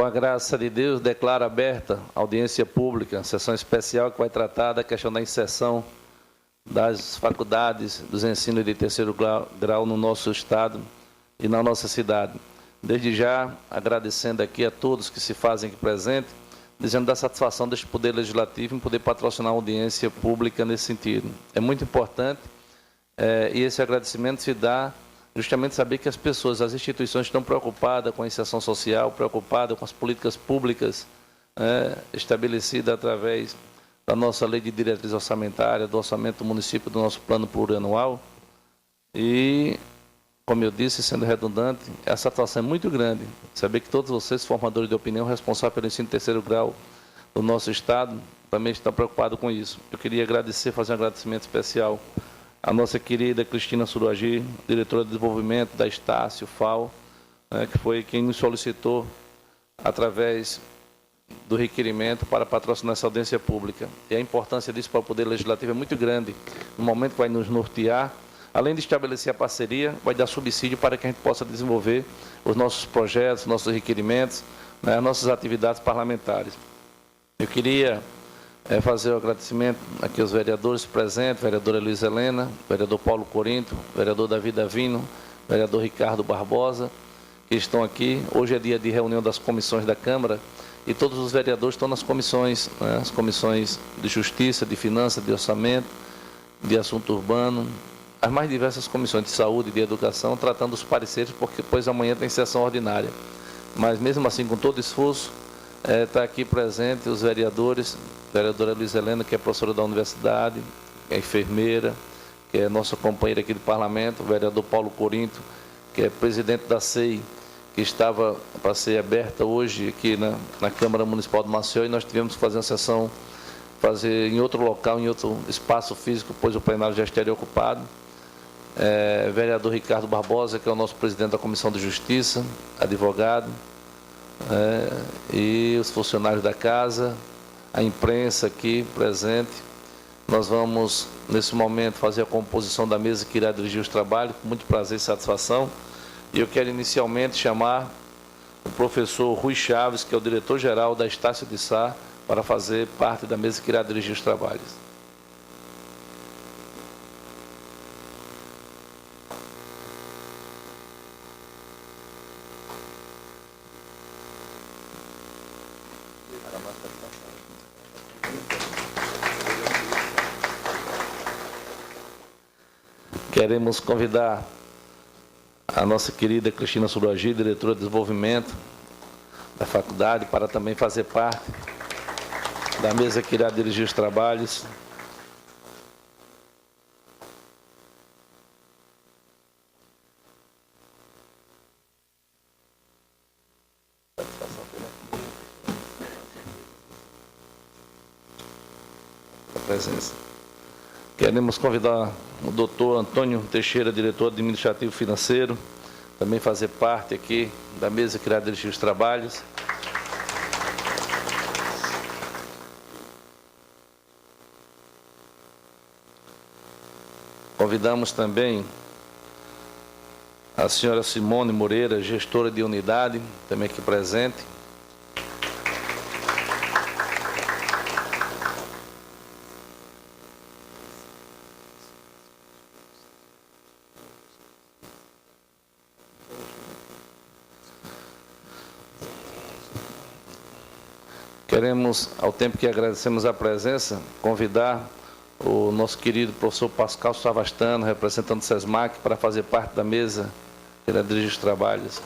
Com a graça de Deus, declaro aberta a audiência pública, sessão especial que vai tratar da questão da inserção das faculdades dos ensinos de terceiro grau no nosso estado e na nossa cidade. Desde já, agradecendo aqui a todos que se fazem aqui presente, dizendo da satisfação deste Poder Legislativo em poder patrocinar a audiência pública nesse sentido. É muito importante e esse agradecimento se dá justamente saber que as pessoas, as instituições estão preocupadas com a inserção social, preocupadas com as políticas públicas estabelecidas através da nossa lei de diretriz orçamentária, do orçamento do município, do nosso plano plurianual. E, como eu disse, sendo redundante, essa atuação é muito grande. Saber que todos vocês, formadores de opinião, responsáveis pelo ensino de terceiro grau do nosso estado, também estão preocupados com isso. Eu queria agradecer, fazer um agradecimento especial à nossa querida Cristina Suruagi, diretora de desenvolvimento da Estácio, FAO, que foi quem nos solicitou, através do requerimento, para patrocinar essa audiência pública. E a importância disso para o Poder Legislativo é muito grande. No momento que vai nos nortear, além de estabelecer a parceria, vai dar subsídio para que a gente possa desenvolver os nossos projetos, nossos requerimentos, as nossas atividades parlamentares. Eu queria fazer o agradecimento aqui aos vereadores presentes, vereadora Luiz Helena, vereador Paulo Corinto, vereador Davi Davino, vereador Ricardo Barbosa, que estão aqui. Hoje é dia de reunião das comissões da Câmara e todos os vereadores estão nas comissões, as comissões de Justiça, de Finanças, de Orçamento, de Assunto Urbano, as mais diversas comissões de Saúde e de Educação, tratando os pareceres, porque depois amanhã tem sessão ordinária. Mas mesmo assim, com todo esforço, está aqui presente os vereadores, vereadora Luiz Helena, que é professora da universidade, é enfermeira, que é nossa companheira aqui do parlamento, o vereador Paulo Corinto, que é presidente da SEI, que estava para ser aberta hoje aqui na Câmara Municipal do Maceió, e nós tivemos que fazer uma sessão, fazer em outro local, em outro espaço físico, pois o plenário já estaria ocupado. Vereador Ricardo Barbosa, que é o nosso presidente da Comissão de Justiça, advogado, e os funcionários da casa, a imprensa aqui presente. Nós vamos, nesse momento, fazer a composição da mesa que irá dirigir os trabalhos, com muito prazer e satisfação. E eu quero inicialmente chamar o professor Rui Chaves, que é o diretor-geral da Estácio de Sá, para fazer parte da mesa que irá dirigir os trabalhos. Queremos convidar a nossa querida Cristina Suruagi, diretora de desenvolvimento da faculdade, para também fazer parte da mesa que irá dirigir os trabalhos. A presença. Queremos convidar o doutor Antônio Teixeira, diretor administrativo financeiro, também fazer parte aqui da mesa que irá dirigir os trabalhos. Convidamos também a senhora Simone Moreira, gestora de unidade, também aqui presente. Queremos, ao tempo que agradecemos a presença, convidar o nosso querido professor Pascal Savastano, representante do SESMAC, para fazer parte da mesa que irá dirigir os trabalhos.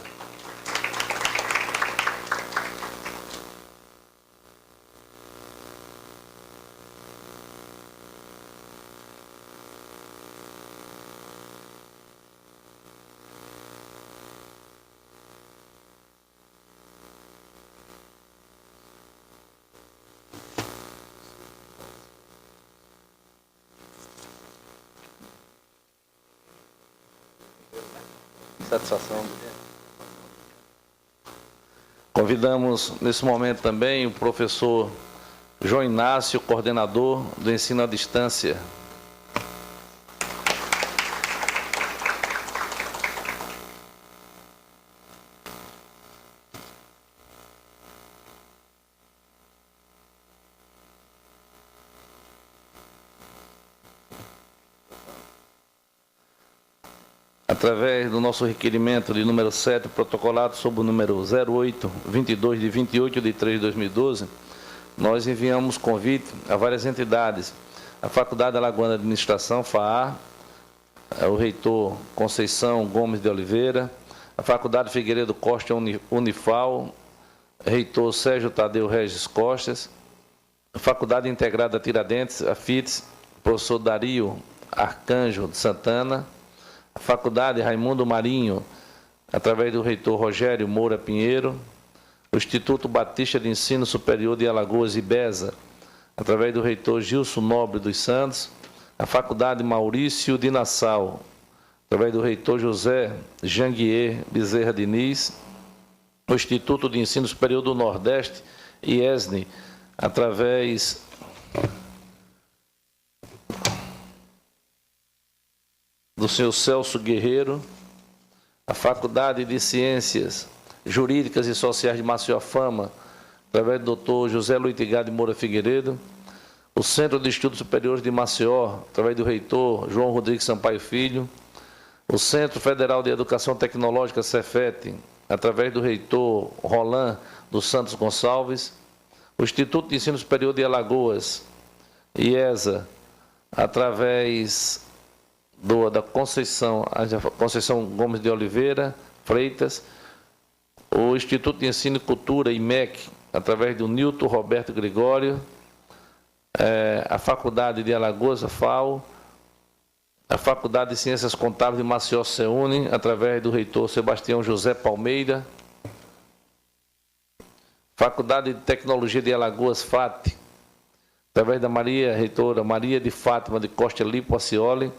Satisfação. Convidamos, nesse momento também, o professor João Inácio, coordenador do ensino à distância. através do nosso requerimento de número 7, protocolado sob o número 0822 de 28 de 3 de 2012, nós enviamos convite a várias entidades, a Faculdade Alagoana de Administração, FAA, o reitor Conceição Gomes de Oliveira, a Faculdade Figueiredo Costa Unifal, reitor Sérgio Tadeu Regis Costas, a Faculdade Integrada Tiradentes, a FITS, professor Dario Arcanjo de Santana, a Faculdade Raimundo Marinho, através do reitor Rogério Moura Pinheiro, o Instituto Batista de Ensino Superior de Alagoas, IBESA, através do reitor Gilson Nobre dos Santos, a Faculdade Maurício de Nassau, através do reitor José Janguier Bezerra Diniz, o Instituto de Ensino Superior do Nordeste, IESNE, através do senhor Celso Guerreiro, a Faculdade de Ciências Jurídicas e Sociais de Maceió Fama, através do doutor José Luiz de Moura Figueiredo, o Centro de Estudos Superiores de Maceió, através do reitor João Rodrigues Sampaio Filho, o Centro Federal de Educação Tecnológica, Cefet, através do reitor Roland dos Santos Gonçalves, o Instituto de Ensino Superior de Alagoas, IESA, através da Conceição Gomes de Oliveira Freitas, o Instituto de Ensino e Cultura, IMEC, através do Nilton Roberto Gregório, a Faculdade de Alagoas, a FAO, a Faculdade de Ciências Contábeis de Maceió, CEUNE, através do reitor Sebastião José Palmeira, Faculdade de Tecnologia de Alagoas, FAT, através da reitora Maria de Fátima de Costa Lipo Acioli,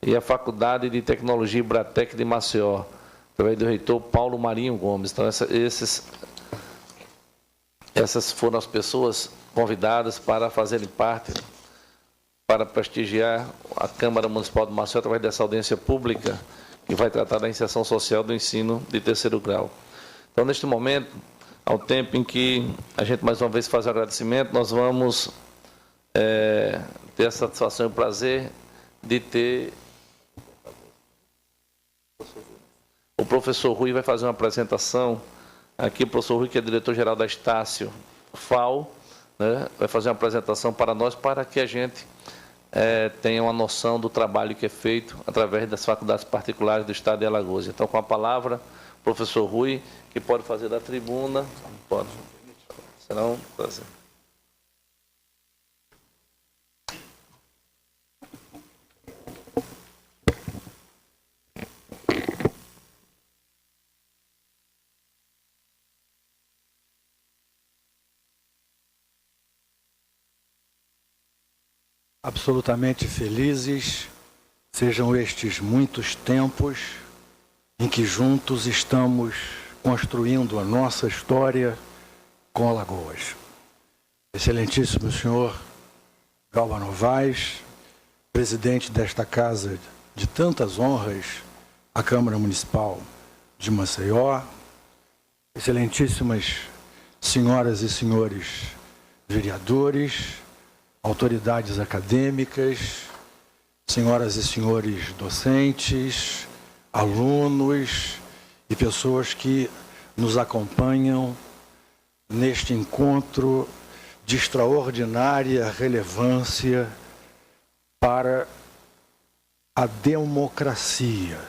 e a Faculdade de Tecnologia Ibratec de Maceió, através do reitor Paulo Marinho Gomes. Então, essas foram as pessoas convidadas para fazerem parte, para prestigiar a Câmara Municipal de Maceió através dessa audiência pública que vai tratar da inserção social do ensino de terceiro grau. Então, neste momento, ao tempo em que a gente mais uma vez faz o agradecimento, nós vamos ter a satisfação e o prazer de ter o professor Rui vai fazer uma apresentação aqui, o professor Rui, que é diretor-geral da Estácio FAO, né, vai fazer uma apresentação para nós, para que a gente tenha uma noção do trabalho que é feito através das faculdades particulares do Estado de Alagoas. Então, com a palavra, o professor Rui, que pode fazer da tribuna, pode. Será um prazer. Absolutamente felizes sejam estes muitos tempos em que juntos estamos construindo a nossa história com Alagoas. Excelentíssimo senhor Galba Novaes, presidente desta casa de tantas honras, a Câmara Municipal de Maceió, excelentíssimas senhoras e senhores vereadores, autoridades acadêmicas, senhoras e senhores docentes, alunos e pessoas que nos acompanham neste encontro de extraordinária relevância para a democracia.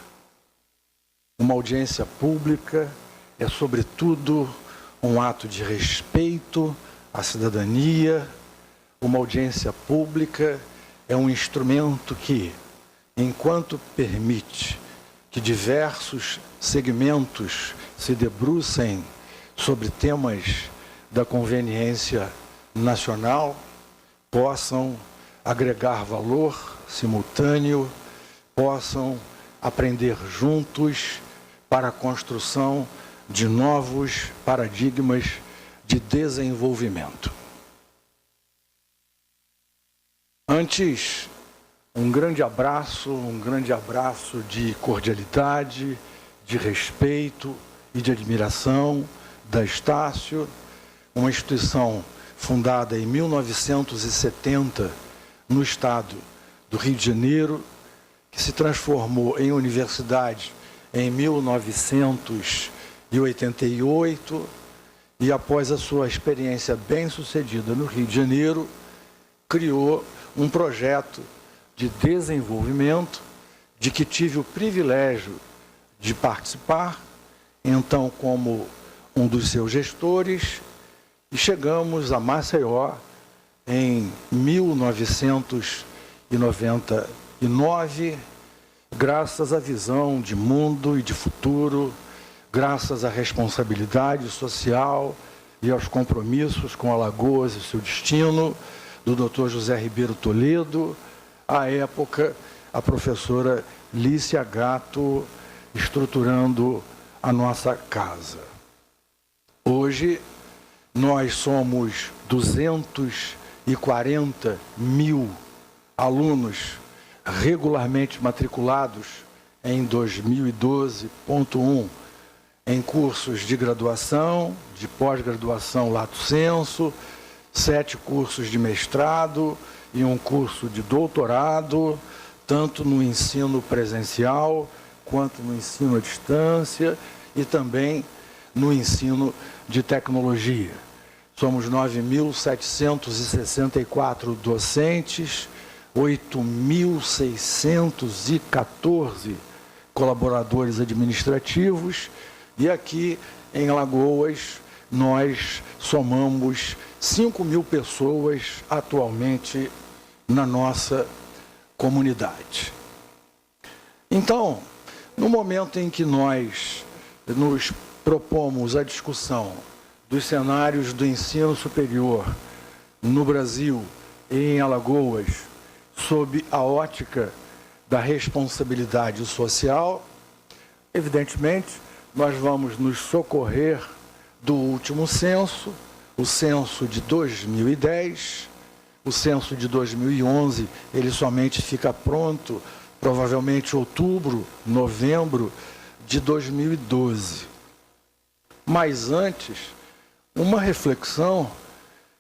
Uma audiência pública é, sobretudo, um ato de respeito à cidadania. Uma audiência pública é um instrumento que, enquanto permite que diversos segmentos se debrucem sobre temas da conveniência nacional, possam agregar valor simultâneo, possam aprender juntos para a construção de novos paradigmas de desenvolvimento. Antes, um grande abraço de cordialidade, de respeito e de admiração da Estácio, uma instituição fundada em 1970 no estado do Rio de Janeiro, que se transformou em universidade em 1988, e após a sua experiência bem-sucedida no Rio de Janeiro, criou um projeto de desenvolvimento de que tive o privilégio de participar, então como um dos seus gestores, e chegamos a Maceió em 1999, graças à visão de mundo e de futuro, graças à responsabilidade social e aos compromissos com Alagoas e seu destino, do Dr. José Ribeiro Toledo, à época, a professora Lícia Gatto, estruturando a nossa casa. Hoje, nós somos 240 mil alunos regularmente matriculados em 2012.1 em cursos de graduação, de pós-graduação lato sensu, 7 cursos de mestrado e um curso de doutorado, tanto no ensino presencial, quanto no ensino à distância e também no ensino de tecnologia. Somos 9.764 docentes, 8.614 colaboradores administrativos, e aqui em Alagoas nós somamos 5.000 pessoas atualmente na nossa comunidade. Então, no momento em que nós nos propomos a discussão dos cenários do ensino superior no Brasil e em Alagoas, sob a ótica da responsabilidade social, evidentemente, nós vamos nos socorrer do último censo, o censo de 2010, o censo de 2011, ele somente fica pronto, provavelmente outubro, novembro de 2012. Mas antes, uma reflexão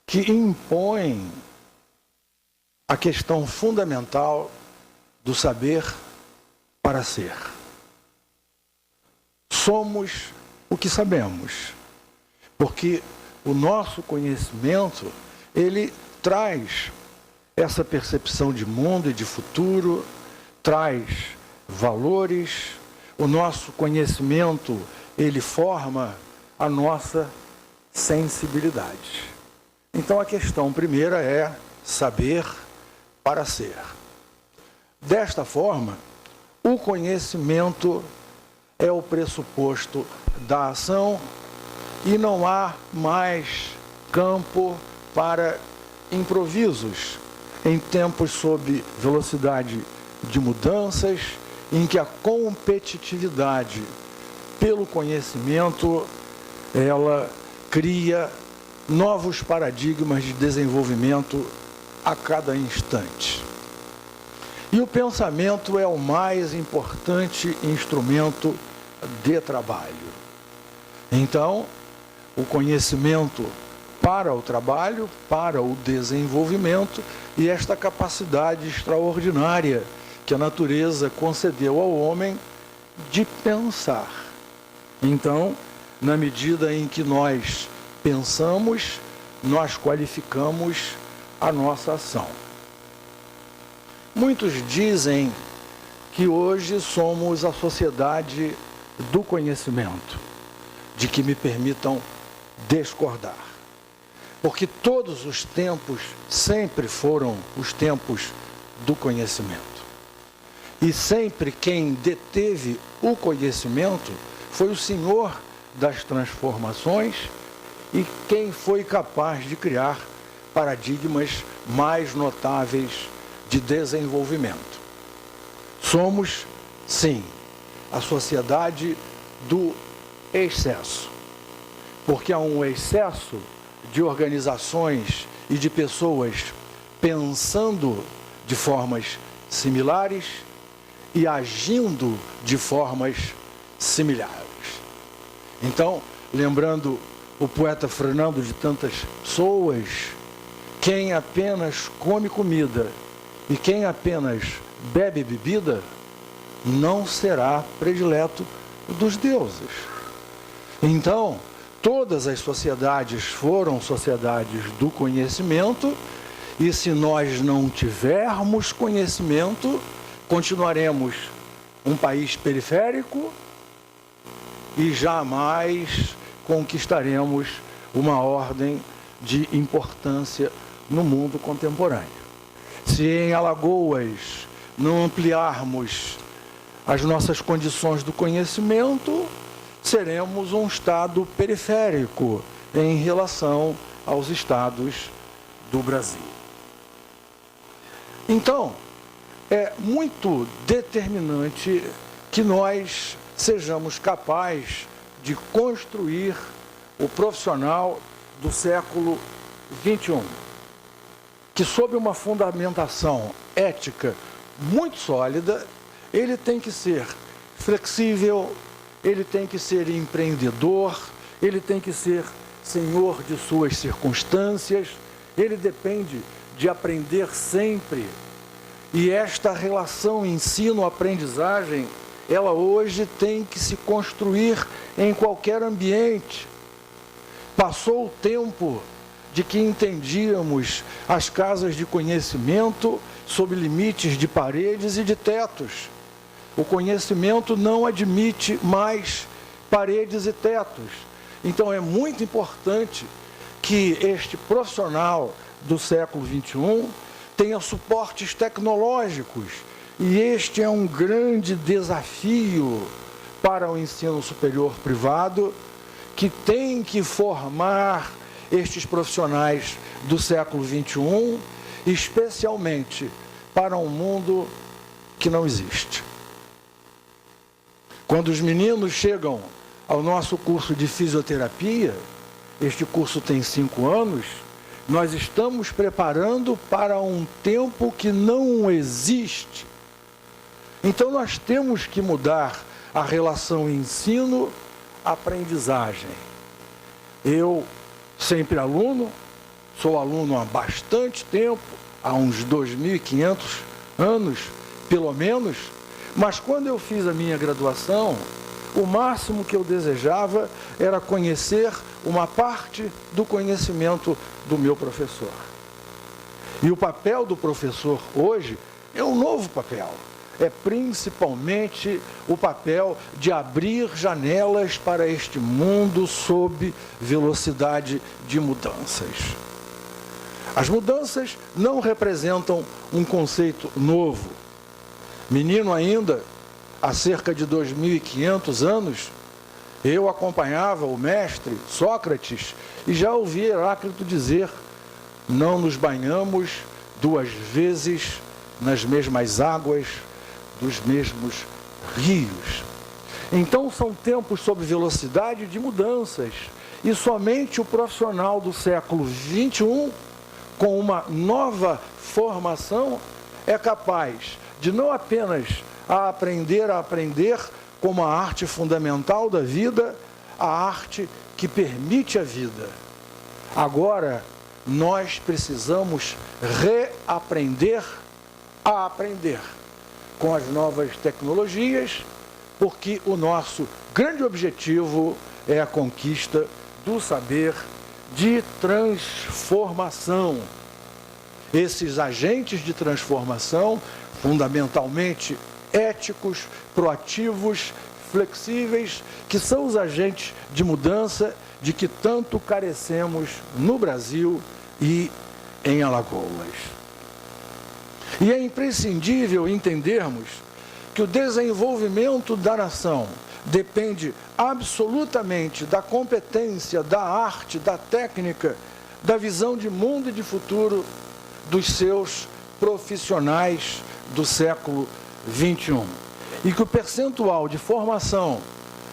que impõe a questão fundamental do saber para ser. Somos o que sabemos, porque o nosso conhecimento, ele traz essa percepção de mundo e de futuro, traz valores, o nosso conhecimento, ele forma a nossa sensibilidade. Então a questão primeira é saber para ser. Desta forma, o conhecimento é o pressuposto da ação e não há mais campo para improvisos em tempos sob velocidade de mudanças, em que a competitividade pelo conhecimento, ela cria novos paradigmas de desenvolvimento a cada instante. E o pensamento é o mais importante instrumento de trabalho. Então, o conhecimento para o trabalho, para o desenvolvimento e esta capacidade extraordinária que a natureza concedeu ao homem de pensar. Então, na medida em que nós pensamos, nós qualificamos a nossa ação. Muitos dizem que hoje somos a sociedade do conhecimento, de que me permitam discordar. Porque todos os tempos sempre foram os tempos do conhecimento. E sempre quem deteve o conhecimento foi o Senhor das transformações e quem foi capaz de criar paradigmas mais notáveis de desenvolvimento. Somos, sim, a sociedade do excesso. Porque há um excesso de organizações e de pessoas pensando de formas similares e agindo de formas similares. Então, lembrando o poeta Fernando de tantas pessoas, quem apenas come comida e quem apenas bebe bebida não será predileto dos deuses. Então, todas as sociedades foram sociedades do conhecimento, e se nós não tivermos conhecimento, continuaremos um país periférico e jamais conquistaremos uma ordem de importância no mundo contemporâneo. Se em Alagoas não ampliarmos as nossas condições do conhecimento, seremos um estado periférico em relação aos estados do Brasil. Então, é muito determinante que nós sejamos capazes de construir o profissional do século XXI, que sob uma fundamentação ética muito sólida, ele tem que ser flexível, ele tem que ser empreendedor, ele tem que ser senhor de suas circunstâncias, ele depende de aprender sempre. E esta relação ensino-aprendizagem, ela hoje tem que se construir em qualquer ambiente. Passou o tempo de que entendíamos as casas de conhecimento sob limites de paredes e de tetos. O conhecimento não admite mais paredes e tetos. Então é muito importante que este profissional do século XXI tenha suportes tecnológicos. E este é um grande desafio para o ensino superior privado, que tem que formar estes profissionais do século XXI, especialmente para um mundo que não existe. Quando os meninos chegam ao nosso curso de fisioterapia, este curso tem 5 anos, nós estamos preparando para um tempo que não existe. Então nós temos que mudar a relação ensino-aprendizagem. Eu, sempre aluno, sou aluno há bastante tempo, há uns 2.500 anos, pelo menos, mas quando eu fiz a minha graduação, o máximo que eu desejava era conhecer uma parte do conhecimento do meu professor. E o papel do professor hoje é um novo papel. É principalmente o papel de abrir janelas para este mundo sob velocidade de mudanças. As mudanças não representam um conceito novo. Menino ainda, há cerca de 2.500 anos, eu acompanhava o mestre Sócrates e já ouvi Heráclito dizer: não nos banhamos 2 vezes nas mesmas águas dos mesmos rios. Então são tempos sob velocidade de mudanças, e somente o profissional do século XXI, com uma nova formação, é capaz de não apenas aprender como a arte fundamental da vida, a arte que permite a vida. Agora, nós precisamos reaprender a aprender com as novas tecnologias, porque o nosso grande objetivo é a conquista do saber de transformação. Esses agentes de transformação, fundamentalmente éticos, proativos, flexíveis, que são os agentes de mudança de que tanto carecemos no Brasil e em Alagoas. E é imprescindível entendermos que o desenvolvimento da nação depende absolutamente da competência, da arte, da técnica, da visão de mundo e de futuro dos seus profissionais do século XXI. E que o percentual de formação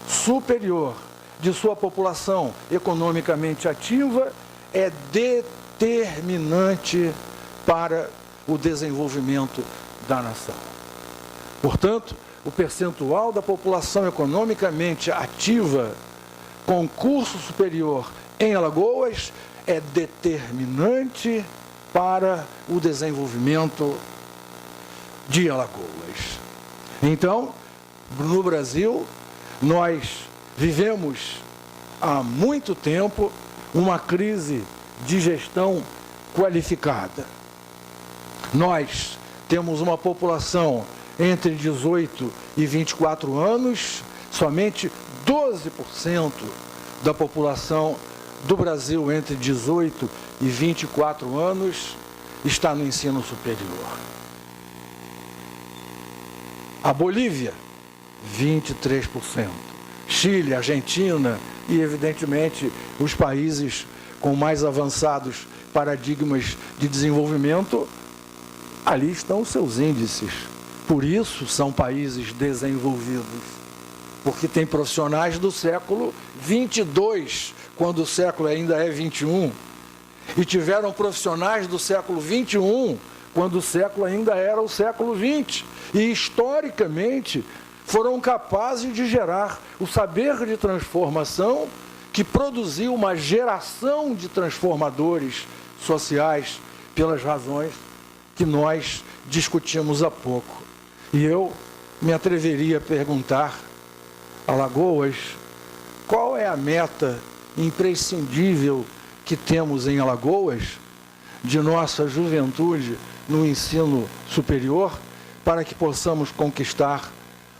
superior de sua população economicamente ativa é determinante para o desenvolvimento da nação. Portanto, o percentual da população economicamente ativa com curso superior em Alagoas é determinante para o desenvolvimento de Alagoas. Então, no Brasil, nós vivemos há muito tempo uma crise de gestão qualificada. Nós temos uma população entre 18 e 24 anos, somente 12% da população do Brasil entre 18 e 24 anos está no ensino superior. A Bolívia, 23%. Chile, Argentina e, evidentemente, os países com mais avançados paradigmas de desenvolvimento, ali estão os seus índices. Por isso são países desenvolvidos, porque tem profissionais do século 22, quando o século ainda é 21, e tiveram profissionais do século 21, quando o século ainda era o século 20, e historicamente foram capazes de gerar o saber de transformação que produziu uma geração de transformadores sociais pelas razões que nós discutimos há pouco. E eu me atreveria a perguntar a Alagoas qual é a meta imprescindível que temos em Alagoas de nossa juventude no ensino superior para que possamos conquistar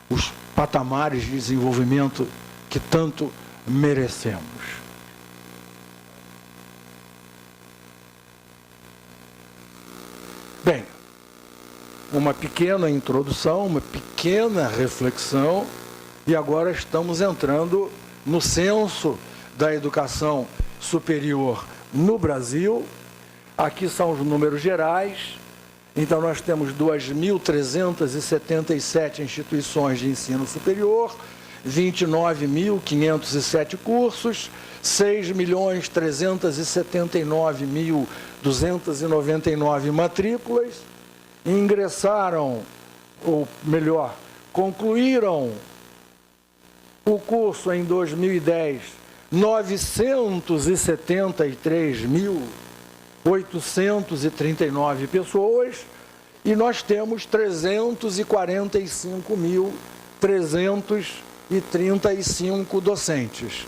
os patamares de desenvolvimento que tanto merecemos. Bem, uma pequena introdução, uma pequena reflexão, e agora estamos entrando no censo da educação superior no Brasil. Aqui são os números gerais. Então, nós temos 2.377 instituições de ensino superior, 29.507 cursos, 6.379.299 matrículas. Ingressaram, ou melhor, concluíram o curso em 2010, 973.839 pessoas, e nós temos 345.335 docentes.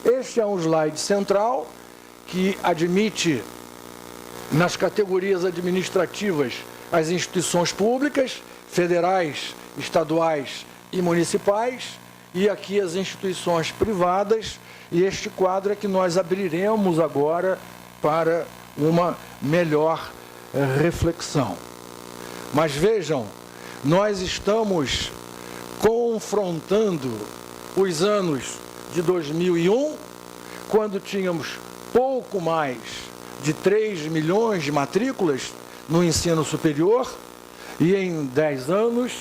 Este é um slide central que admite nas categorias administrativas as instituições públicas, federais, estaduais e municipais, e aqui as instituições privadas, e este quadro é que nós abriremos agora para uma melhor reflexão. Mas vejam, nós estamos confrontando os anos de 2001, quando tínhamos pouco mais de 3 milhões de matrículas no ensino superior, e em 10 anos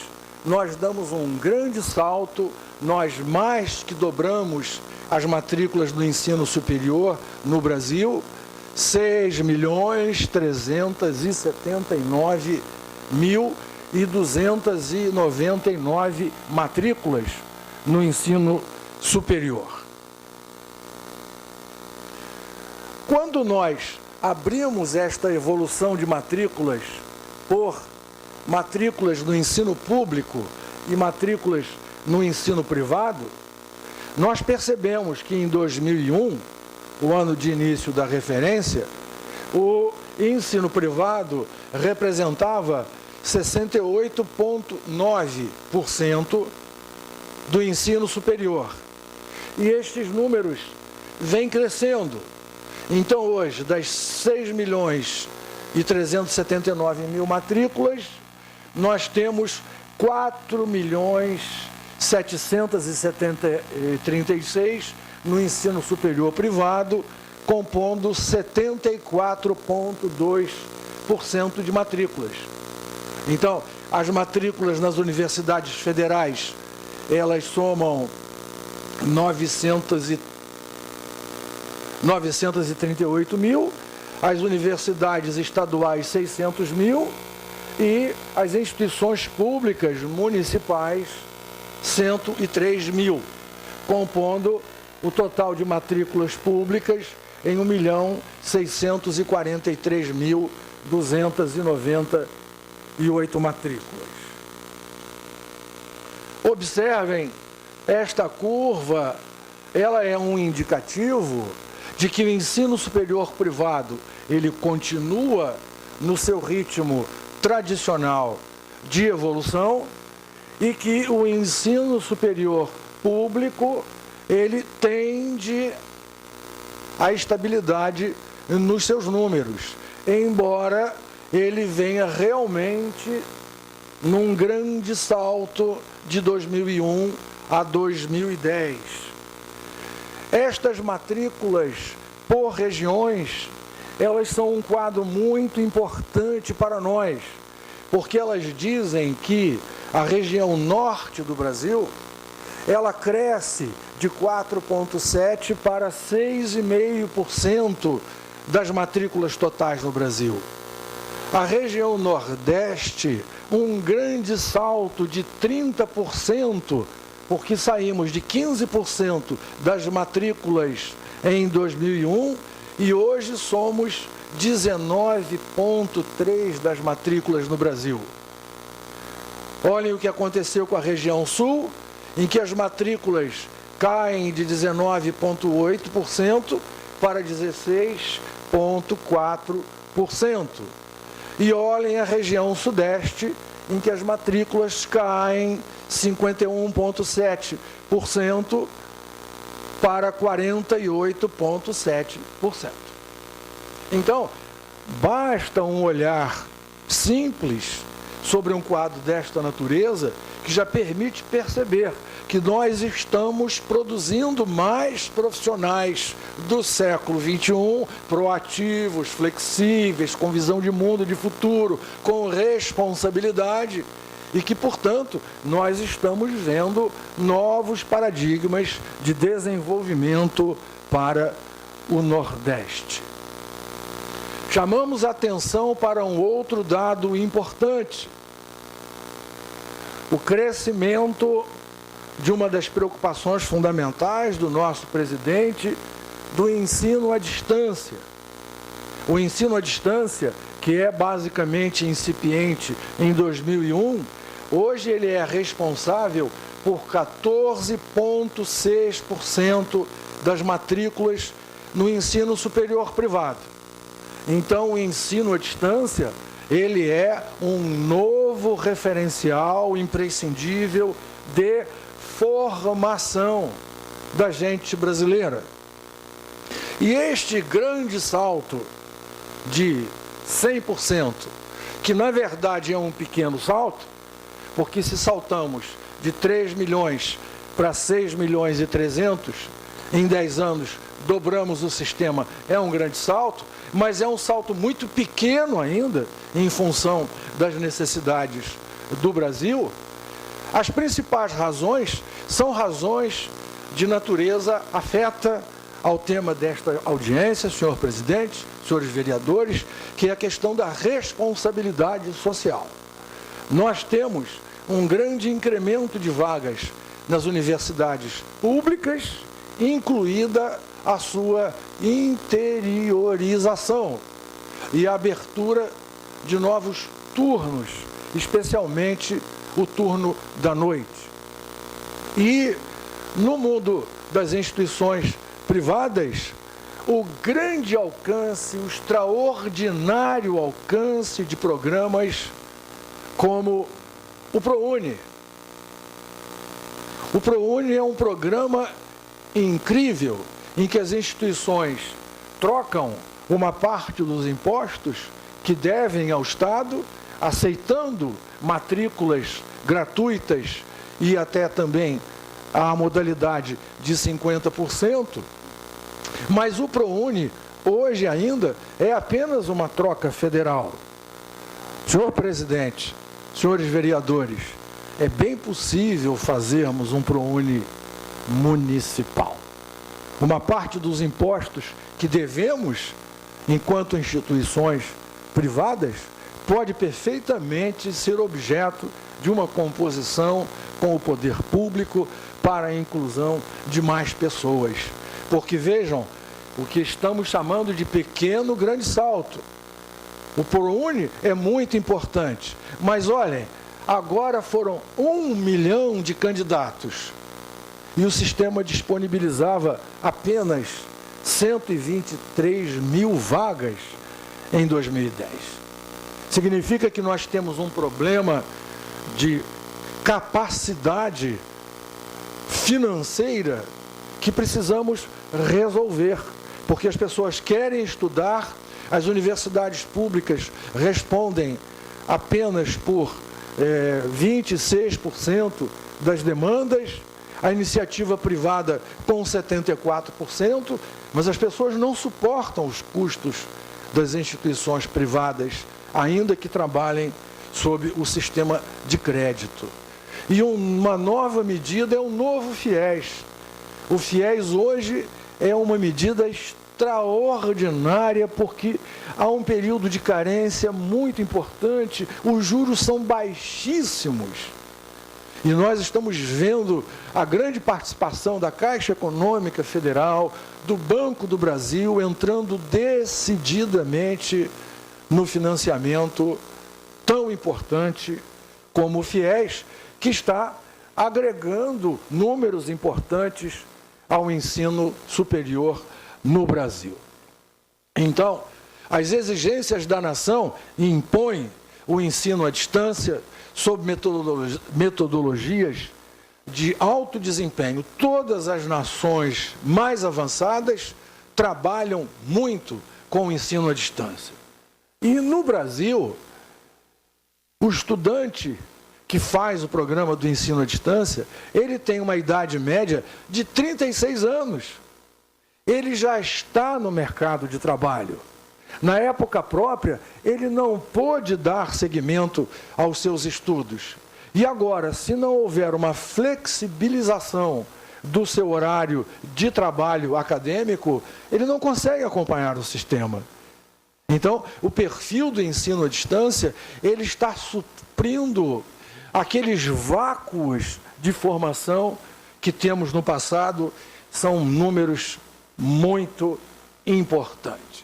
nós damos um grande salto, nós mais que dobramos as matrículas do ensino superior no Brasil, 6.379.299 matrículas no ensino superior. Quando nós abrimos esta evolução de matrículas por matrículas no ensino público e matrículas no ensino privado, nós percebemos que em 2001, o ano de início da referência, o ensino privado representava 68,9% do ensino superior. E estes números vêm crescendo. Então, hoje, das 6.379.000 matrículas, nós temos 4.736 no ensino superior privado, compondo 74,2% de matrículas. Então, as matrículas nas universidades federais, elas somam 938 mil, as universidades estaduais 600 mil e as instituições públicas municipais 103 mil, compondo o total de matrículas públicas em 1.643.298 matrículas. Observem, esta curva, ela é um indicativo de que o ensino superior privado, ele continua no seu ritmo tradicional de evolução e que o ensino superior público, ele tende à estabilidade nos seus números, embora ele venha realmente num grande salto de 2001 a 2010. Estas matrículas por regiões, elas são um quadro muito importante para nós, porque elas dizem que a região norte do Brasil, ela cresce de 4,7% para 6,5% das matrículas totais no Brasil. A região nordeste, um grande salto de 30%, porque saímos de 15% das matrículas em 2001 e hoje somos 19,3% das matrículas no Brasil. Olhem o que aconteceu com a região sul, em que as matrículas caem de 19,8% para 16,4%. E olhem a região sudeste, em que as matrículas caem 51,7% para 48,7%. Então, basta um olhar simples sobre um quadro desta natureza que já permite perceber que nós estamos produzindo mais profissionais do século XXI, proativos, flexíveis, com visão de mundo, de futuro, com responsabilidade, e que, portanto, nós estamos vendo novos paradigmas de desenvolvimento para o Nordeste. Chamamos a atenção para um outro dado importante: o crescimento de uma das preocupações fundamentais do nosso presidente, do ensino à distância. O ensino à distância, que é basicamente incipiente em 2001, hoje ele é responsável por 14,6% das matrículas no ensino superior privado. Então, o ensino à distância, ele é um novo referencial imprescindível de formação da gente brasileira. E este grande salto de 100%, que na verdade é um pequeno salto, porque se saltamos de 3 milhões para 6 milhões e 300, em 10 anos dobramos o sistema, é um grande salto, mas é um salto muito pequeno ainda, em função das necessidades do Brasil. As principais razões são razões de natureza afeta ao tema desta audiência, senhor presidente, senhores vereadores, que é a questão da responsabilidade social. Nós temos um grande incremento de vagas nas universidades públicas, incluída a sua interiorização e a abertura de novos turnos, especialmente o turno da noite. E no mundo das instituições privadas, o grande alcance, o extraordinário alcance de programas como o ProUni. O ProUni é um programa incrível em que as instituições trocam uma parte dos impostos que devem ao Estado, aceitando matrículas gratuitas e até também a modalidade de 50%, mas o ProUni hoje ainda é apenas uma troca federal. Senhor presidente, senhores vereadores, é bem possível fazermos um ProUni municipal. Uma parte dos impostos que devemos, enquanto instituições privadas, pode perfeitamente ser objeto de uma composição com o poder público para a inclusão de mais pessoas. Porque vejam, o que estamos chamando de pequeno grande salto. O ProUni é muito importante, mas olhem, agora foram 1 milhão de candidatos e o sistema disponibilizava apenas 123 mil vagas em 2010. Significa que nós temos um problema de capacidade financeira que precisamos resolver, porque as pessoas querem estudar, as universidades públicas respondem apenas por 26% das demandas, a iniciativa privada com 74%, mas as pessoas não suportam os custos das instituições privadas, ainda que trabalhem sob o sistema de crédito. E uma nova medida é o novo FIES. O FIES hoje é uma medida extraordinária, porque há um período de carência muito importante, os juros são baixíssimos. E nós estamos vendo a grande participação da Caixa Econômica Federal, do Banco do Brasil, entrando decididamente no financiamento tão importante como o FIES, que está agregando números importantes ao ensino superior no Brasil. Então, as exigências da nação impõem o ensino à distância sob metodologias de alto desempenho. Todas as nações mais avançadas trabalham muito com o ensino à distância. E no Brasil, o estudante que faz o programa do ensino à distância, ele tem uma idade média de 36 anos. Ele já está no mercado de trabalho. Na época própria, ele não pôde dar seguimento aos seus estudos. E agora, se não houver uma flexibilização do seu horário de trabalho acadêmico, ele não consegue acompanhar o sistema. Então, o perfil do ensino à distância, ele está suprindo aqueles vácuos de formação que temos no passado, são números muito importantes.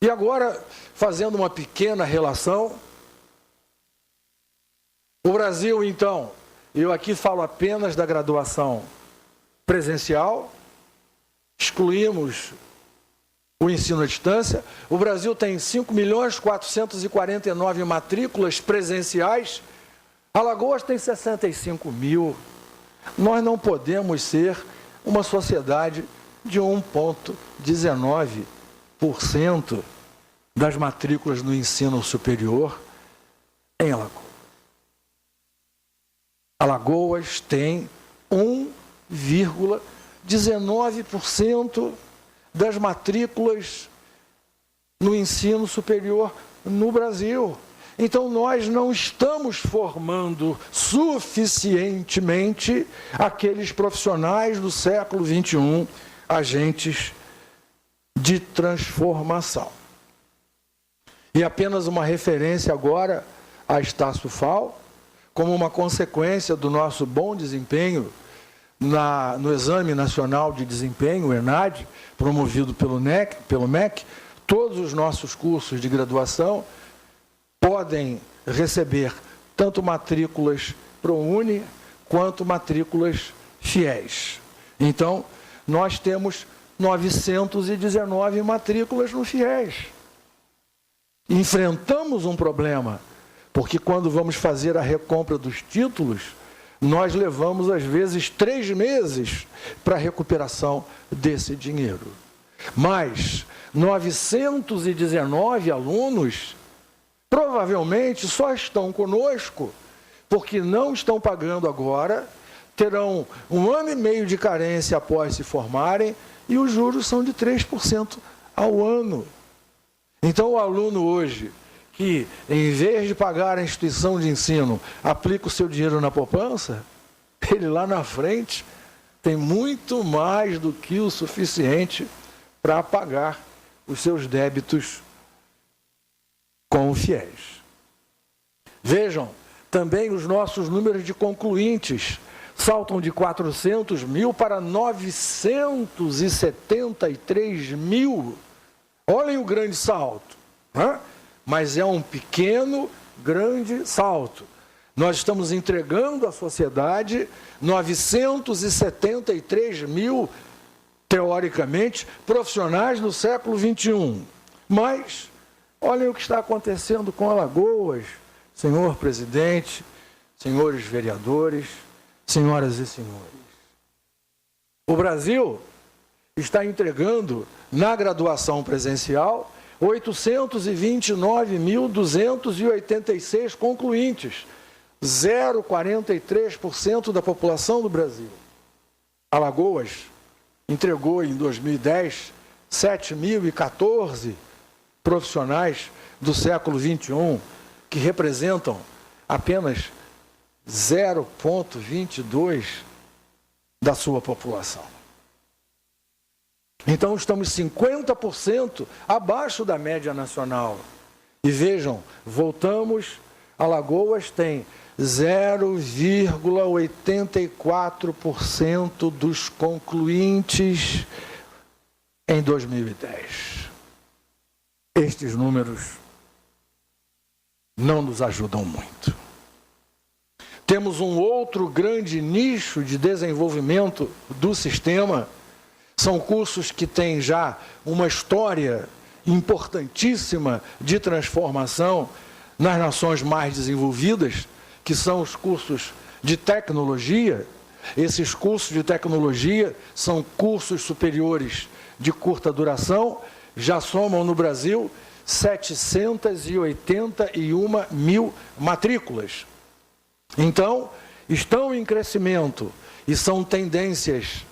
E agora, fazendo uma pequena relação, o Brasil, então, eu aqui falo apenas da graduação presencial, excluímos o ensino à distância. O Brasil tem 5.449.000 matrículas presenciais, Alagoas tem 65 mil. Nós não podemos ser uma sociedade de 1,19% das matrículas no ensino superior em Alagoas. Alagoas tem 1,19% das matrículas no ensino superior no Brasil. Então, nós não estamos formando suficientemente aqueles profissionais do século XXI, agentes de transformação. E apenas uma referência agora a Estácio Fal, como uma consequência do nosso bom desempenho no Exame Nacional de Desempenho, o ENAD, promovido pelo MEC, todos os nossos cursos de graduação podem receber tanto matrículas ProUni quanto matrículas FIES. Então, nós temos 919 matrículas no FIES. Enfrentamos um problema, porque quando vamos fazer a recompra dos títulos, nós levamos, às vezes, 3 meses para a recuperação desse dinheiro. Mas 919 alunos provavelmente só estão conosco porque não estão pagando agora, terão 1 ano e meio de carência após se formarem e os juros são de 3% ao ano. Então, o aluno hoje, que em vez de pagar a instituição de ensino, aplica o seu dinheiro na poupança, ele lá na frente tem muito mais do que o suficiente para pagar os seus débitos com o FIES. Vejam, também os nossos números de concluintes saltam de 400 mil para 973 mil. Olhem o grande salto, né? Mas é um pequeno grande salto. Nós estamos entregando à sociedade 973 mil, teoricamente, profissionais no século XXI. Mas, olhem o que está acontecendo com Alagoas, senhor presidente, senhores vereadores, senhoras e senhores. O Brasil está entregando, na graduação presencial, 829.286 concluintes, 0,43% da população do Brasil. Alagoas entregou em 2010 7.014 profissionais do século XXI, que representam apenas 0,22% da sua população. Então, estamos 50% abaixo da média nacional. E vejam, voltamos, Alagoas tem 0,84% dos concluintes em 2010. Estes números não nos ajudam muito. Temos um outro grande nicho de desenvolvimento do sistema. São cursos que têm já uma história importantíssima de transformação nas nações mais desenvolvidas, que são os cursos de tecnologia. Esses cursos de tecnologia são cursos superiores de curta duração, já somam no Brasil 781 mil matrículas. Então, estão em crescimento e são tendências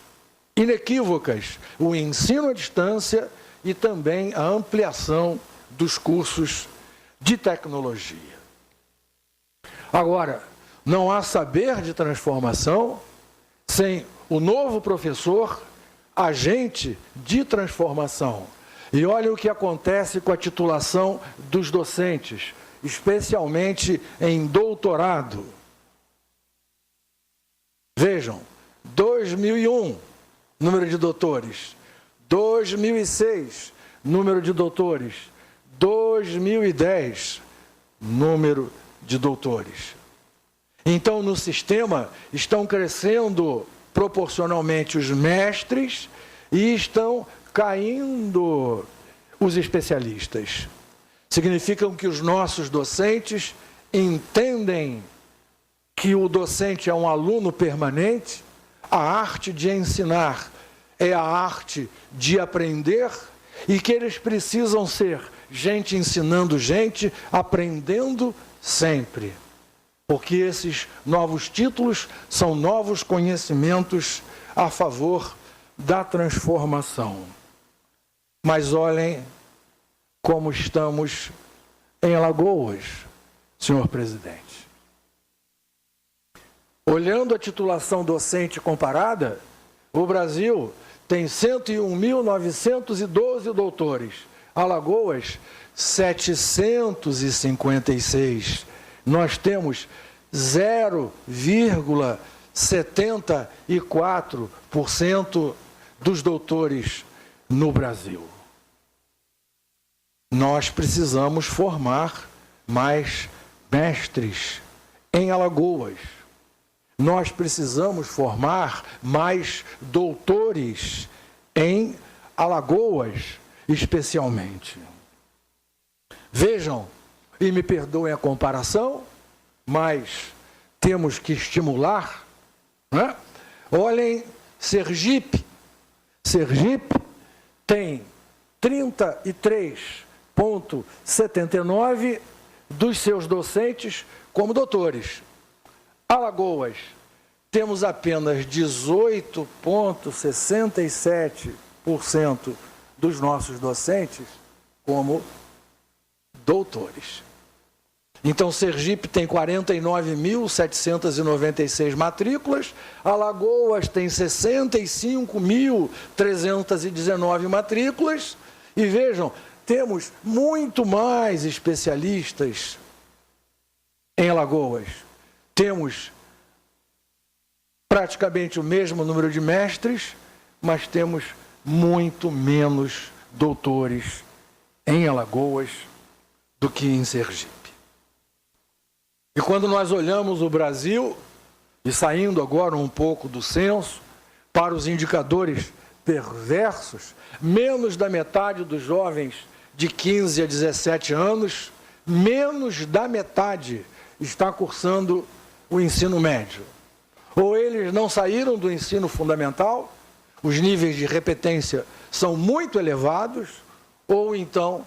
inequívocas o ensino à distância e também a ampliação dos cursos de tecnologia. Agora, não há saber de transformação sem o novo professor, agente de transformação. E olha o que acontece com a titulação dos docentes, especialmente em doutorado. Vejam, 2001, número de doutores. 2006, número de doutores. 2010, número de doutores. Então, no sistema, estão crescendo proporcionalmente os mestres e estão caindo os especialistas. Significa que os nossos docentes entendem que o docente é um aluno permanente, a arte de ensinar é a arte de aprender e que eles precisam ser gente ensinando gente, aprendendo sempre. Porque esses novos títulos são novos conhecimentos a favor da transformação. Mas olhem como estamos em Alagoas, senhor presidente. Olhando a titulação docente comparada, o Brasil tem 101.912 doutores. Alagoas, 756. Nós temos 0,74% dos doutores no Brasil. Nós precisamos formar mais mestres em Alagoas. Nós precisamos formar mais doutores em Alagoas, especialmente. Vejam, e me perdoem a comparação, mas temos que estimular, né? Olhem Sergipe. Sergipe tem 33,79% dos seus docentes como doutores. Alagoas, temos apenas 18,67% dos nossos docentes como doutores. Então, Sergipe tem 49.796 matrículas, Alagoas tem 65.319 matrículas, e vejam, temos muito mais especialistas em Alagoas. Temos praticamente o mesmo número de mestres, mas temos muito menos doutores em Alagoas do que em Sergipe. E quando nós olhamos o Brasil, e saindo agora um pouco do censo, para os indicadores perversos, menos da metade dos jovens de 15 a 17 anos, menos da metade está cursando o ensino médio. Ou eles não saíram do ensino fundamental, os níveis de repetência são muito elevados, ou então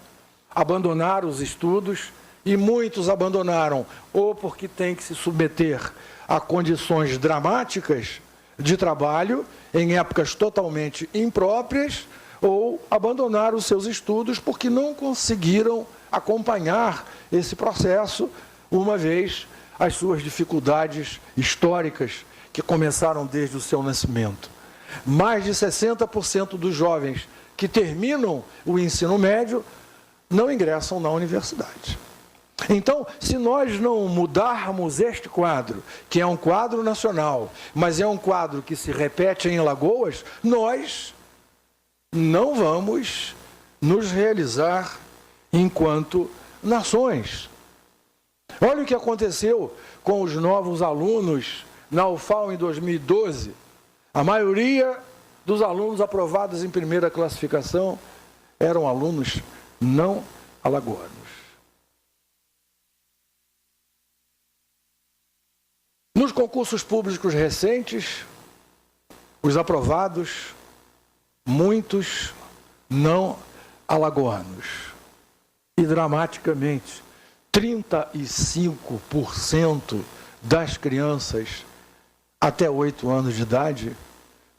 abandonaram os estudos, e muitos abandonaram ou porque têm que se submeter a condições dramáticas de trabalho, em épocas totalmente impróprias, ou abandonaram os seus estudos porque não conseguiram acompanhar esse processo, uma vez as suas dificuldades históricas que começaram desde o seu nascimento. Mais de 60% dos jovens que terminam o ensino médio não ingressam na universidade. Então, se nós não mudarmos este quadro, que é um quadro nacional, mas é um quadro que se repete em Alagoas, nós não vamos nos realizar enquanto nações. Olha o que aconteceu com os novos alunos na UFAL em 2012. A maioria dos alunos aprovados em primeira classificação eram alunos não alagoanos. Nos concursos públicos recentes, os aprovados, muitos não alagoanos. E dramaticamente, 35% das crianças até 8 anos de idade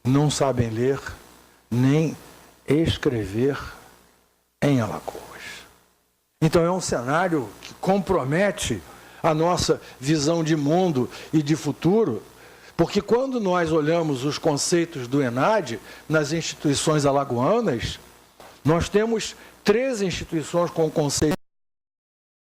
não sabem ler nem escrever em Alagoas. Então é um cenário que compromete a nossa visão de mundo e de futuro, porque quando nós olhamos os conceitos do ENAD nas instituições alagoanas, nós temos 13 instituições com o conceito